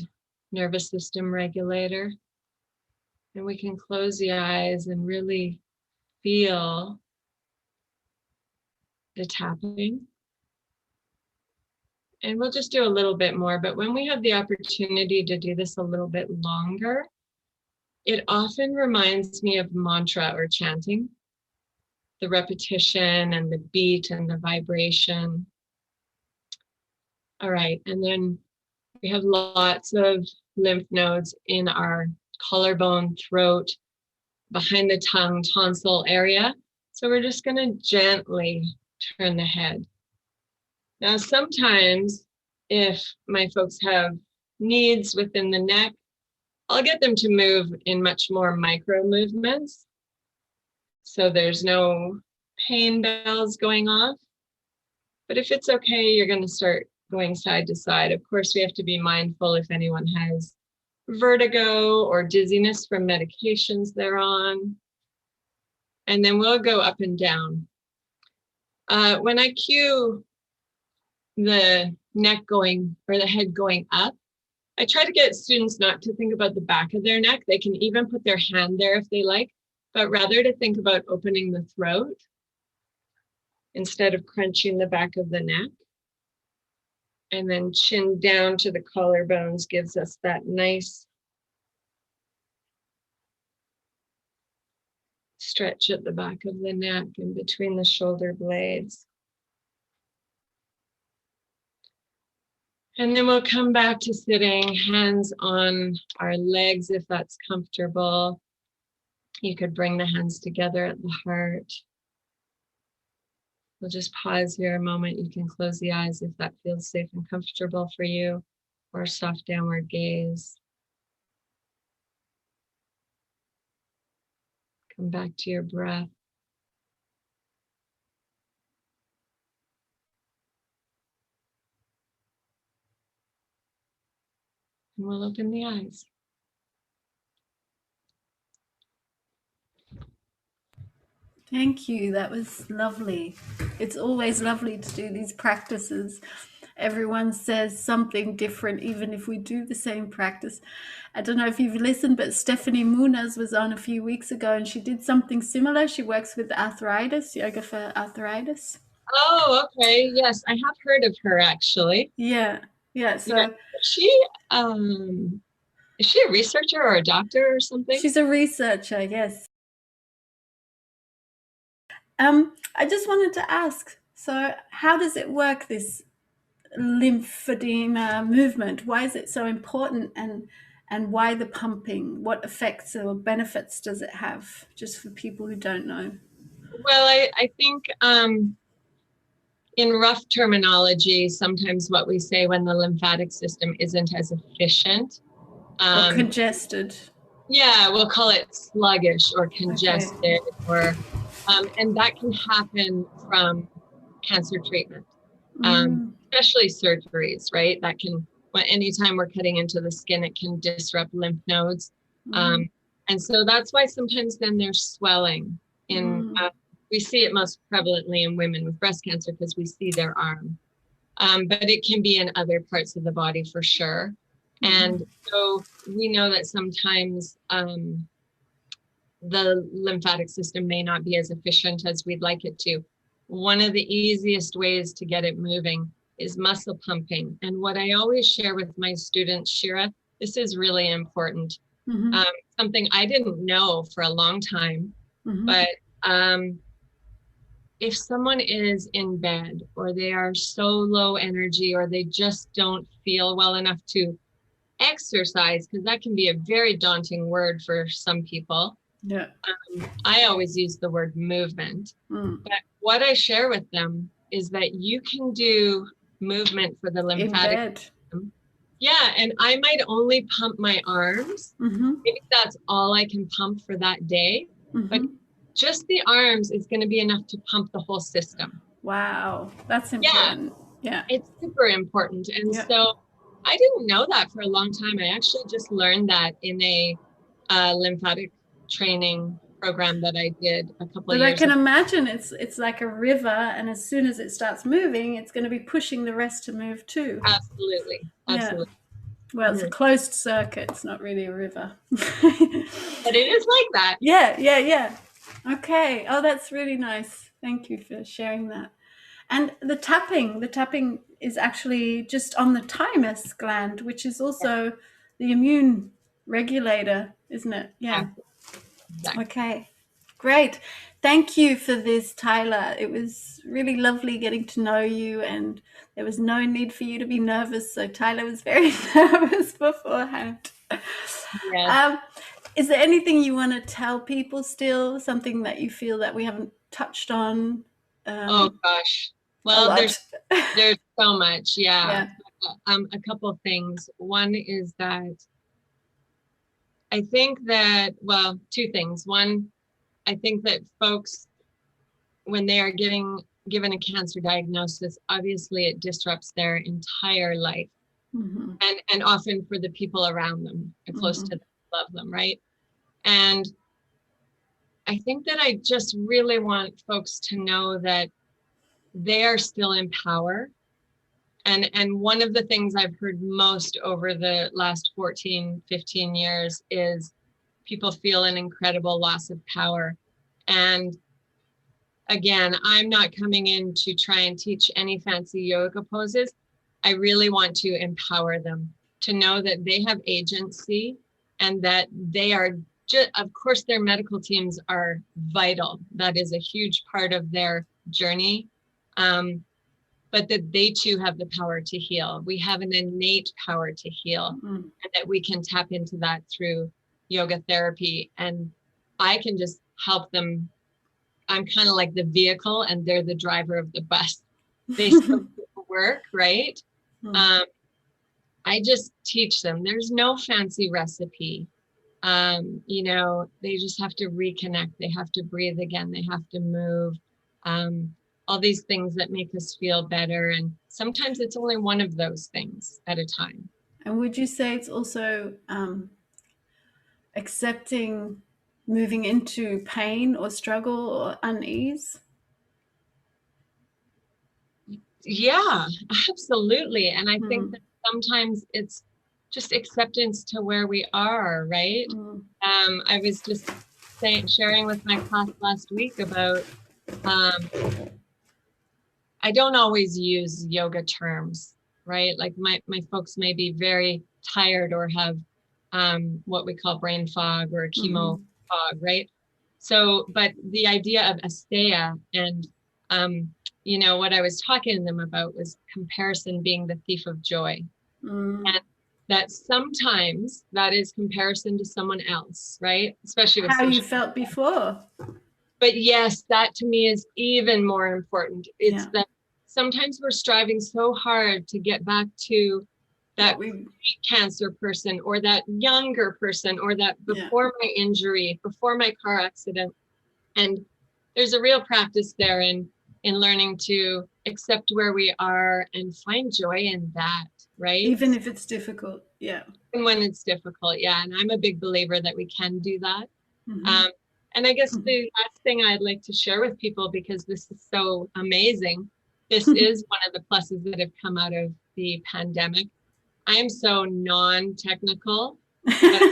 nervous system regulator. And we can close the eyes and really feel the tapping. And we'll just do a little bit more, but when we have the opportunity to do this a little bit longer, it often reminds me of mantra or chanting, the repetition and the beat and the vibration. All right, and then we have lots of lymph nodes in our collarbone, throat, behind the tongue, tonsil area. So we're just going to gently turn the head. Now, sometimes if my folks have needs within the neck, I'll get them to move in much more micro movements. So there's no pain bells going off. But if it's okay, you're going to start going side to side. Of course, we have to be mindful if anyone has vertigo or dizziness from medications they're on. And then we'll go up and down. When I cue the neck going or the head going up, I try to get students not to think about the back of their neck. They can even put their hand there if they like, but rather to think about opening the throat instead of crunching the back of the neck. And then chin down to the collarbones gives us that nice stretch at the back of the neck and between the shoulder blades. And then we'll come back to sitting, hands on our legs if that's comfortable. You could bring the hands together at the heart. We'll just pause here a moment. You can close the eyes if that feels safe and comfortable for you, or soft downward gaze. Come back to your breath. And we'll open the eyes. Thank you. That was lovely. It's always lovely to do these practices. Everyone says something different, even if we do the same practice. I don't know if you've listened, but Stephanie Muniz was on a few weeks ago and she did something similar. She works with arthritis, yoga for arthritis. Oh, okay. Yes, I have heard of her actually. Yeah. So yeah. Is she a researcher or a doctor or something? She's a researcher, yes. I just wanted to ask, so how does it work, this lymphedema movement? Why is it so important, and why the pumping? What effects or benefits does it have, just for people who don't know? Well, I think in rough terminology, sometimes what we say when the lymphatic system isn't as efficient. Or congested. Yeah, we'll call it sluggish or congested, okay. And that can happen from cancer treatment, especially surgeries, right? That can, anytime we're cutting into the skin, it can disrupt lymph nodes. And so that's why sometimes then there's swelling in, we see it most prevalently in women with breast cancer because we see their arm, but it can be in other parts of the body for sure. And so we know that sometimes the lymphatic system may not be as efficient as we'd like it to. One of the easiest ways to get it moving is muscle pumping. And what I always share with my students, Shira, this is really important. Something I didn't know for a long time, but if someone is in bed or they are so low energy or they just don't feel well enough to exercise, because that can be a very daunting word for some people. Yeah. I always use the word movement. But what I share with them is that you can do movement for the lymphatic system. Yeah, and I might only pump my arms. Maybe that's all I can pump for that day. But just the arms is going to be enough to pump the whole system. Wow, that's important. Yeah. It's super important. And so I didn't know that for a long time. I actually just learned that in a lymphatic training program that I did a couple of years ago. But I can imagine it's like a river, and as soon as it starts moving, it's going to be pushing the rest to move too. Absolutely. Well, it's a closed circuit. It's not really a river. But it is like that. Yeah. Okay. Oh, that's really nice. Thank you for sharing that. And the tapping is actually just on the thymus gland, which is also the immune regulator, isn't it? Yeah. Exactly. Okay. Great. Thank you for this, Tyler. It was really lovely getting to know you, and there was no need for you to be nervous. So Tyler was very nervous beforehand. Yes. Is there anything you want to tell people still? Something that you feel that we haven't touched on? Oh gosh. A Well, lot. there's so much. Yeah. Yeah. A couple of things. One is that I think that, well, two things. One, I think that folks, when they are given a cancer diagnosis, obviously it disrupts their entire life. Mm-hmm. And often for the people around them, close to them, love them, right? And I think that I just really want folks to know that they are still in power. And one of the things I've heard most over the last 14, 15 years is people feel an incredible loss of power. And again, I'm not coming in to try and teach any fancy yoga poses. I really want to empower them to know that they have agency and that they are just, of course, their medical teams are vital. That is a huge part of their journey. But that they too have the power to heal. We have an innate power to heal, and that we can tap into that through yoga therapy. And I can just help them. I'm kind of like the vehicle and they're the driver of the bus. They still do the work, right? I just teach them. There's no fancy recipe. They just have to reconnect. They have to breathe again. They have to move. All these things that make us feel better. And sometimes it's only one of those things at a time. And would you say it's also accepting moving into pain or struggle or unease? Yeah, absolutely. And I think that sometimes it's just acceptance to where we are, right? I was just sharing with my class last week about I don't always use yoga terms, right? Like my folks may be very tired or have what we call brain fog or chemo fog, right? So, but the idea of asteya and, what I was talking to them about was comparison being the thief of joy. And that sometimes that is comparison to someone else, right? Especially with how you felt before. But yes, that to me is even more important. It's that sometimes we're striving so hard to get back to that cancer person or that younger person or that before my injury, before my car accident. And there's a real practice there in learning to accept where we are and find joy in that, right? Even if it's difficult. Yeah. And when it's difficult. Yeah. And I'm a big believer that we can do that. And I guess the last thing I'd like to share with people, because this is so amazing, this is one of the pluses that have come out of the pandemic. I am so non-technical, but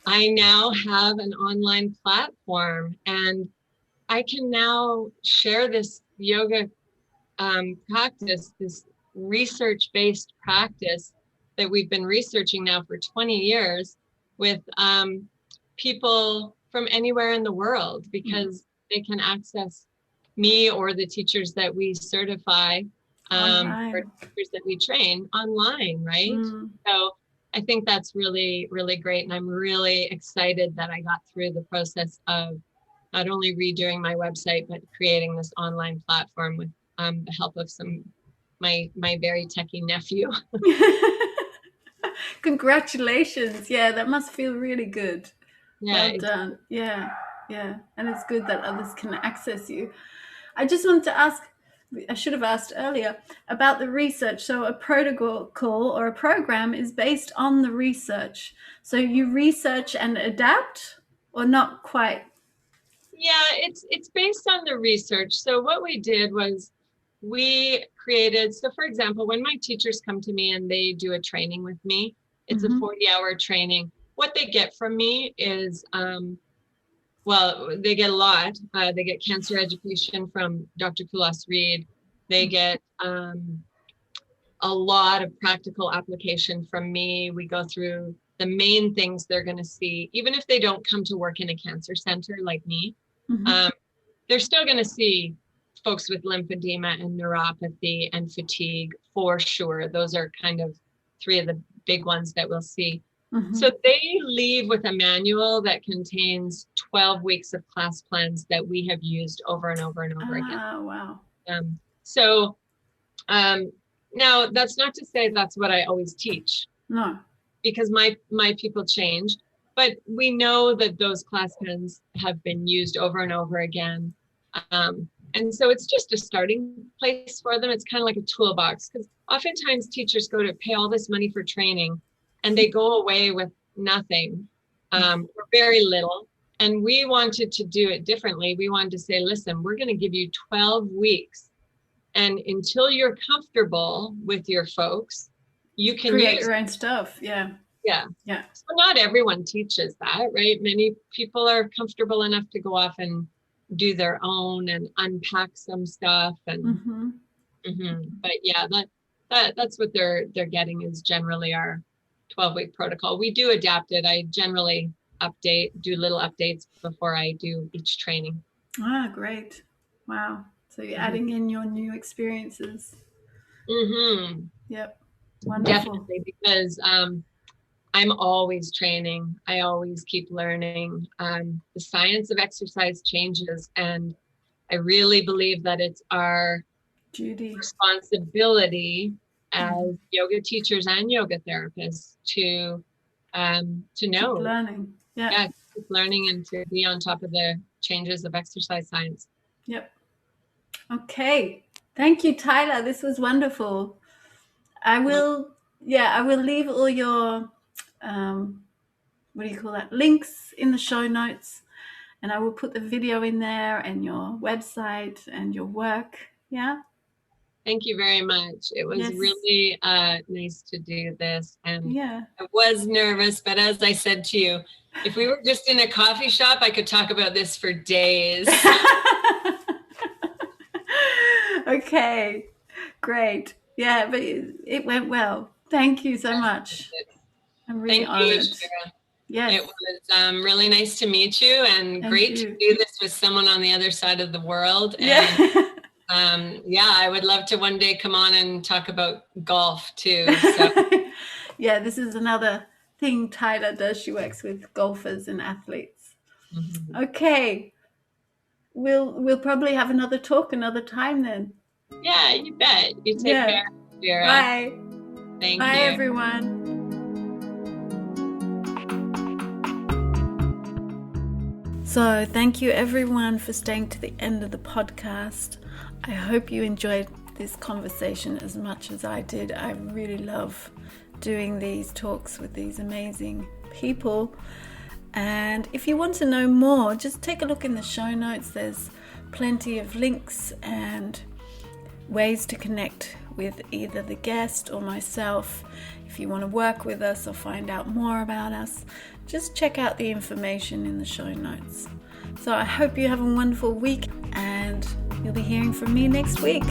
I now have an online platform and I can now share this yoga practice, this research-based practice that we've been researching now for 20 years with people from anywhere in the world, because they can access me or the teachers that we certify or teachers that we train online, right? So I think that's really, really great. And I'm really excited that I got through the process of not only redoing my website, but creating this online platform with the help of my very techie nephew. Congratulations. Yeah, that must feel really good. Yeah, well done. Yeah. And it's good that others can access you. I just wanted to ask, I should have asked earlier, about the research. So a protocol or a program is based on the research. So you research and adapt, or not quite? Yeah, it's based on the research. So what we did was we created, so for example, when my teachers come to me and they do a training with me, it's a 40-hour training. What they get from me is, well, they get a lot. They get cancer education from Dr. Kulas Reed. They get a lot of practical application from me. We go through the main things they're going to see, even if they don't come to work in a cancer center like me. They're still going to see folks with lymphedema and neuropathy and fatigue for sure. Those are kind of three of the big ones that we'll see. So they leave with a manual that contains 12 weeks of class plans that we have used over and over and over again. Oh, wow. Now that's not to say that's what I always teach. No. Because my people change, but we know that those class plans have been used over and over again. And so it's just a starting place for them. It's kind of like a toolbox, because oftentimes teachers go to pay all this money for training and they go away with nothing, or very little. And we wanted to do it differently. We wanted to say, listen, we're going to give you 12 weeks. And until you're comfortable with your folks, you can create your own stuff. Yeah. So not everyone teaches that, right? Many people are comfortable enough to go off and do their own and unpack some stuff. And but yeah, that's what they're getting is generally our 12-week protocol. We do adapt it. I generally do little updates before I do each training. Ah, great. Wow. So you're adding in your new experiences. Yep. Wonderful. Definitely, because I'm always training. I always keep learning. The science of exercise changes, and I really believe that it's our duty, responsibility as yoga teachers and yoga therapists to know. Keep learning. Yeah, keep learning and to be on top of the changes of exercise science. Yep. Okay. Thank you, Tyla. This was wonderful. I will leave all your, links in the show notes, and I will put the video in there and your website and your work. Yeah. Thank you very much. It was really nice to do this. And I was nervous, but as I said to you, if we were just in a coffee shop, I could talk about this for days. Okay, great. Yeah, but it went well. Thank you so much. I'm really honored. Thank you, Shira. Yes. It was really nice to meet you, and great to do this with someone on the other side of the world. And I would love to one day come on and talk about golf too. So. Yeah, this is another thing Tyla does. She works with golfers and athletes. Okay. We'll probably have another talk another time then. Yeah, you bet. You take care, Shira. Bye. Thank you. Bye, everyone. So thank you everyone for staying to the end of the podcast. I hope you enjoyed this conversation as much as I did. I really love doing these talks with these amazing people. And if you want to know more, just take a look in the show notes. There's plenty of links and ways to connect with either the guest or myself. If you want to work with us or find out more about us, just check out the information in the show notes. So I hope you have a wonderful week, and you'll be hearing from me next week.